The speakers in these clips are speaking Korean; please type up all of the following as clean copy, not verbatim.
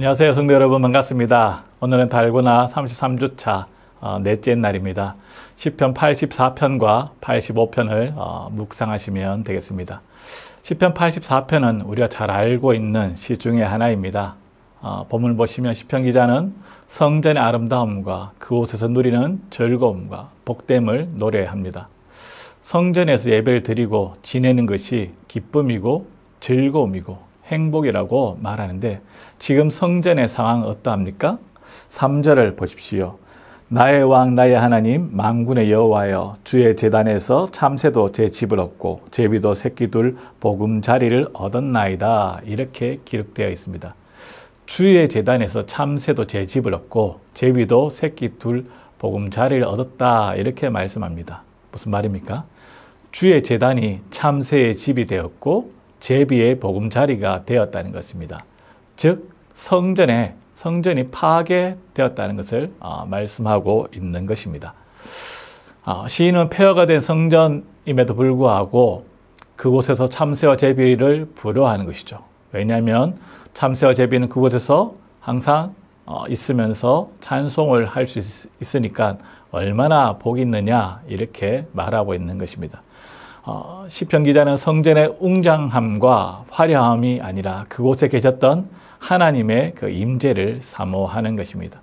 안녕하세요, 성도 여러분. 반갑습니다. 오늘은 달고나 33주차 넷째 날입니다. 시편 84편과 85편을 묵상하시면 되겠습니다. 시편 84편은 우리가 잘 알고 있는 시 중에 하나입니다. 본문을 보시면 시편 기자는 성전의 아름다움과 그곳에서 누리는 즐거움과 복됨을 노래합니다. 성전에서 예배를 드리고 지내는 것이 기쁨이고 즐거움이고 행복이라고 말하는데, 지금 성전의 상황은 어떠합니까? 3절을 보십시오. 나의 왕 나의 하나님 만군의 여호와여, 주의 제단에서 참새도 제 집을 얻고 제비도 새끼 둘 보금자리를 얻었나이다. 이렇게 기록되어 있습니다. 주의 제단에서 참새도 제 집을 얻고 제비도 새끼 둘 보금자리를 얻었다. 이렇게 말씀합니다. 무슨 말입니까? 주의 제단이 참새의 집이 되었고 제비의 보금자리가 되었다는 것입니다. 즉 성전이 파괴되었다는 것을 말씀하고 있는 것입니다. 시인은 폐허가 된 성전임에도 불구하고 그곳에서 참새와 제비를 부러워하는 것이죠. 왜냐하면 참새와 제비는 그곳에서 항상 있으면서 찬송을 할 수 있으니까 얼마나 복이 있느냐, 이렇게 말하고 있는 것입니다. 시편 기자는 성전의 웅장함과 화려함이 아니라 그곳에 계셨던 하나님의 그 임재를 사모하는 것입니다.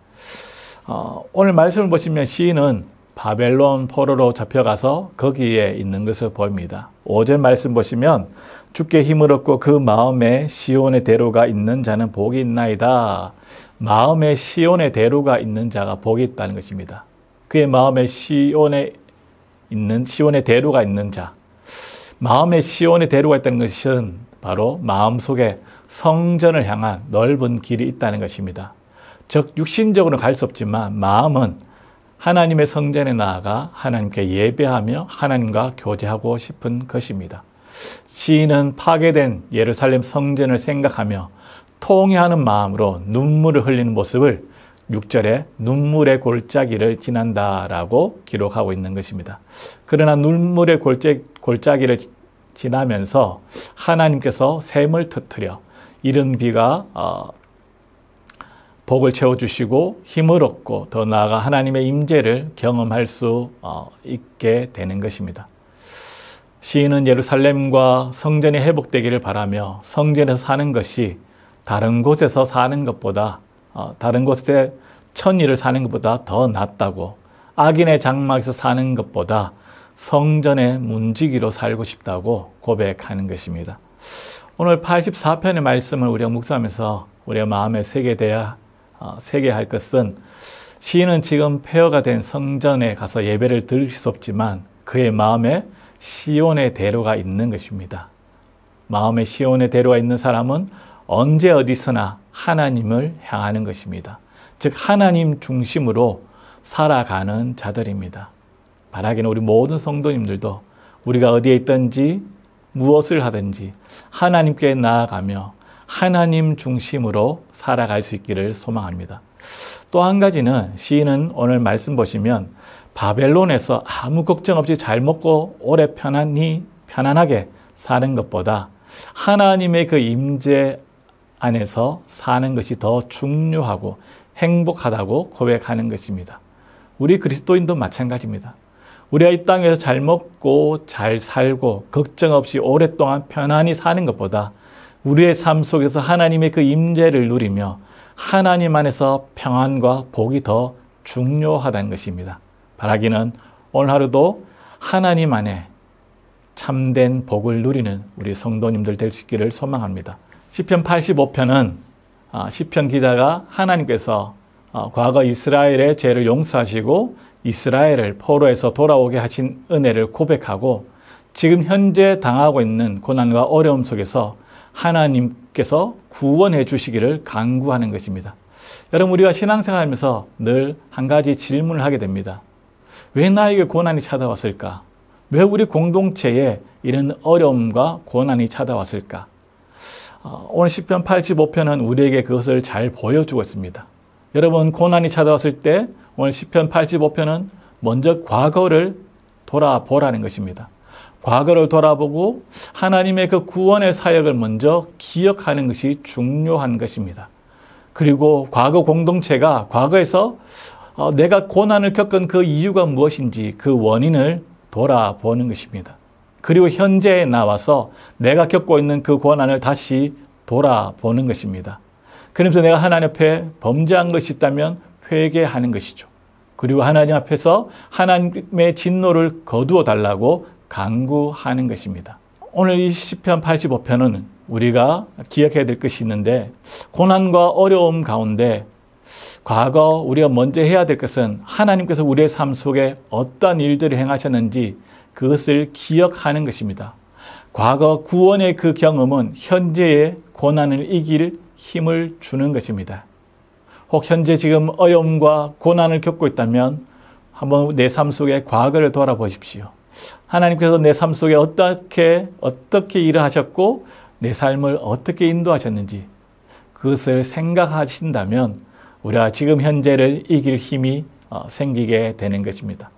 오늘 말씀을 보시면 시인은 바벨론 포로로 잡혀가서 거기에 있는 것을 보입니다. 5절 말씀 보시면 주께 힘을 얻고 그 마음에 시온의 대로가 있는 자는 복이 있나이다. 마음에 시온의 대로가 있는 자가 복이 있다는 것입니다. 그의 마음에 시온의 대로가 있는 자, 마음에 시온의 대로가 있다는 것은 바로 마음속에 성전을 향한 넓은 길이 있다는 것입니다. 즉 육신적으로는 갈 수 없지만 마음은 하나님의 성전에 나아가 하나님께 예배하며 하나님과 교제하고 싶은 것입니다. 시인은 파괴된 예루살렘 성전을 생각하며 통회하는 마음으로 눈물을 흘리는 모습을 6절에 눈물의 골짜기를 지난다라고 기록하고 있는 것입니다. 그러나 눈물의 골짜기를 지나면서 하나님께서 샘을 터뜨려 이른 비가 복을 채워주시고 힘을 얻고 더 나아가 하나님의 임재를 경험할 수 있게 되는 것입니다. 시인은 예루살렘과 성전이 회복되기를 바라며 성전에서 사는 것이 다른 곳에서 사는 것보다 다른 곳에 천일을 사는 것보다 더 낫다고, 악인의 장막에서 사는 것보다 성전의 문지기로 살고 싶다고 고백하는 것입니다. 오늘 84편의 말씀을 우리가 묵상하면서 우리의 마음에 새겨야 할 것은, 시인은 지금 폐허가 된 성전에 가서 예배를 드릴 수 없지만 그의 마음에 시온의 대로가 있는 것입니다. 마음에 시온의 대로가 있는 사람은 언제 어디서나 하나님을 향하는 것입니다. 즉 하나님 중심으로 살아가는 자들입니다. 바라기는 우리 모든 성도님들도 우리가 어디에 있든지 무엇을 하든지 하나님께 나아가며 하나님 중심으로 살아갈 수 있기를 소망합니다. 또 한 가지는, 시인은 오늘 말씀 보시면 바벨론에서 아무 걱정 없이 잘 먹고 오래 편안하게 사는 것보다 하나님의 그 임재 안에서 사는 것이 더 중요하고 행복하다고 고백하는 것입니다. 우리 그리스도인도 마찬가지입니다. 우리가 이 땅에서 잘 먹고 잘 살고 걱정 없이 오랫동안 편안히 사는 것보다 우리의 삶 속에서 하나님의 그 임재를 누리며 하나님 안에서 평안과 복이 더 중요하다는 것입니다. 바라기는 오늘 하루도 하나님 안에 참된 복을 누리는 우리 성도님들 될 수 있기를 소망합니다. 시편 85편은 시편 기자가 하나님께서 과거 이스라엘의 죄를 용서하시고 이스라엘을 포로에서 돌아오게 하신 은혜를 고백하고 지금 현재 당하고 있는 고난과 어려움 속에서 하나님께서 구원해 주시기를 간구하는 것입니다. 여러분, 우리가 신앙생활하면서 늘 한 가지 질문을 하게 됩니다. 왜 나에게 고난이 찾아왔을까? 왜 우리 공동체에 이런 어려움과 고난이 찾아왔을까? 오늘 시편 85편은 우리에게 그것을 잘 보여주고 있습니다. 여러분, 고난이 찾아왔을 때 오늘 시편 85편은 먼저 과거를 돌아보라는 것입니다. 과거를 돌아보고 하나님의 그 구원의 사역을 먼저 기억하는 것이 중요한 것입니다. 그리고 과거 공동체가 과거에서 내가 고난을 겪은 그 이유가 무엇인지 그 원인을 돌아보는 것입니다. 그리고 현재에 나와서 내가 겪고 있는 그 고난을 다시 돌아보는 것입니다. 그러면서 내가 하나님 앞에 범죄한 것이 있다면 회개하는 것이죠. 그리고 하나님 앞에서 하나님의 진노를 거두어 달라고 간구하는 것입니다. 오늘 이 시편 85편은 우리가 기억해야 될 것이 있는데, 고난과 어려움 가운데 과거 우리가 먼저 해야 될 것은 하나님께서 우리의 삶 속에 어떤 일들을 행하셨는지 그것을 기억하는 것입니다. 과거 구원의 그 경험은 현재의 고난을 이길 힘을 주는 것입니다. 혹 현재 지금 어려움과 고난을 겪고 있다면 한번 내 삶 속에 과거를 돌아보십시오. 하나님께서 내 삶 속에 어떻게 일을 하셨고 내 삶을 어떻게 인도하셨는지 그것을 생각하신다면 우리가 지금 현재를 이길 힘이 생기게 되는 것입니다.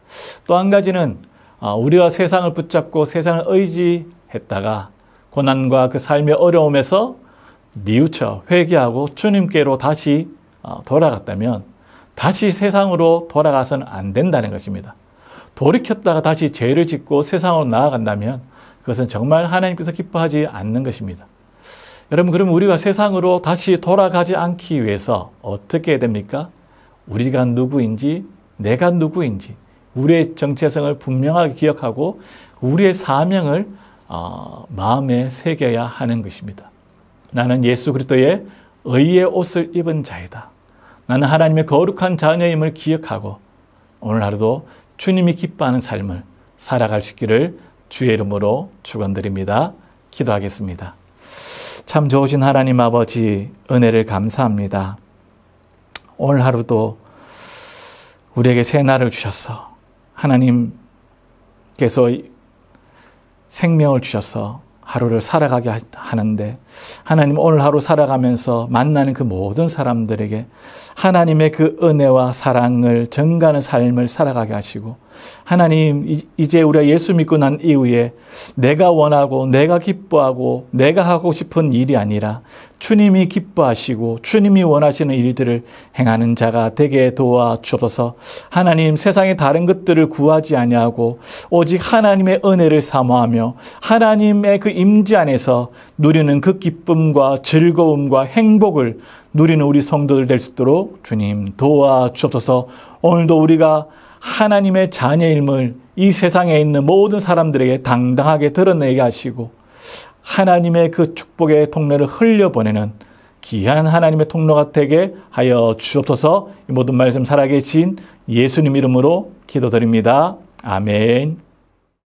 또 한 가지는 우리가 세상을 붙잡고 세상을 의지했다가 고난과 그 삶의 어려움에서 뉘우쳐 회개하고 주님께로 다시 돌아갔다면 다시 세상으로 돌아가서는 안 된다는 것입니다. 돌이켰다가 다시 죄를 짓고 세상으로 나아간다면 그것은 정말 하나님께서 기뻐하지 않는 것입니다. 여러분, 그럼 우리가 세상으로 다시 돌아가지 않기 위해서 어떻게 해야 됩니까? 우리가 누구인지, 내가 누구인지, 우리의 정체성을 분명하게 기억하고 우리의 사명을 마음에 새겨야 하는 것입니다. 나는 예수 그리스도의 의의 옷을 입은 자이다. 나는 하나님의 거룩한 자녀임을 기억하고 오늘 하루도 주님이 기뻐하는 삶을 살아갈 수 있기를 주의 이름으로 축원드립니다. 기도하겠습니다. 참 좋으신 하나님 아버지, 은혜를 감사합니다. 오늘 하루도 우리에게 새 날을 주셔서 하나님께서 생명을 주셔서 하루를 살아가게 하는데, 하나님 오늘 하루 살아가면서 만나는 그 모든 사람들에게 하나님의 그 은혜와 사랑을 전가하는 삶을 살아가게 하시고, 하나님 이제 우리가 예수 믿고 난 이후에 내가 원하고 내가 기뻐하고 내가 하고 싶은 일이 아니라 주님이 기뻐하시고 주님이 원하시는 일들을 행하는 자가 되게 도와주옵소서. 하나님, 세상의 다른 것들을 구하지 아니하고 오직 하나님의 은혜를 사모하며 하나님의 그 임재 안에서 누리는 그 기쁨과 즐거움과 행복을 누리는 우리 성도들 될 수 있도록 주님 도와주옵소서. 오늘도 우리가 하나님의 자녀임을 이 세상에 있는 모든 사람들에게 당당하게 드러내게 하시고 하나님의 그 축복의 통로를 흘려보내는 귀한 하나님의 통로가 되게 하여 주옵소서. 이 모든 말씀 살아계신 예수님 이름으로 기도드립니다. 아멘.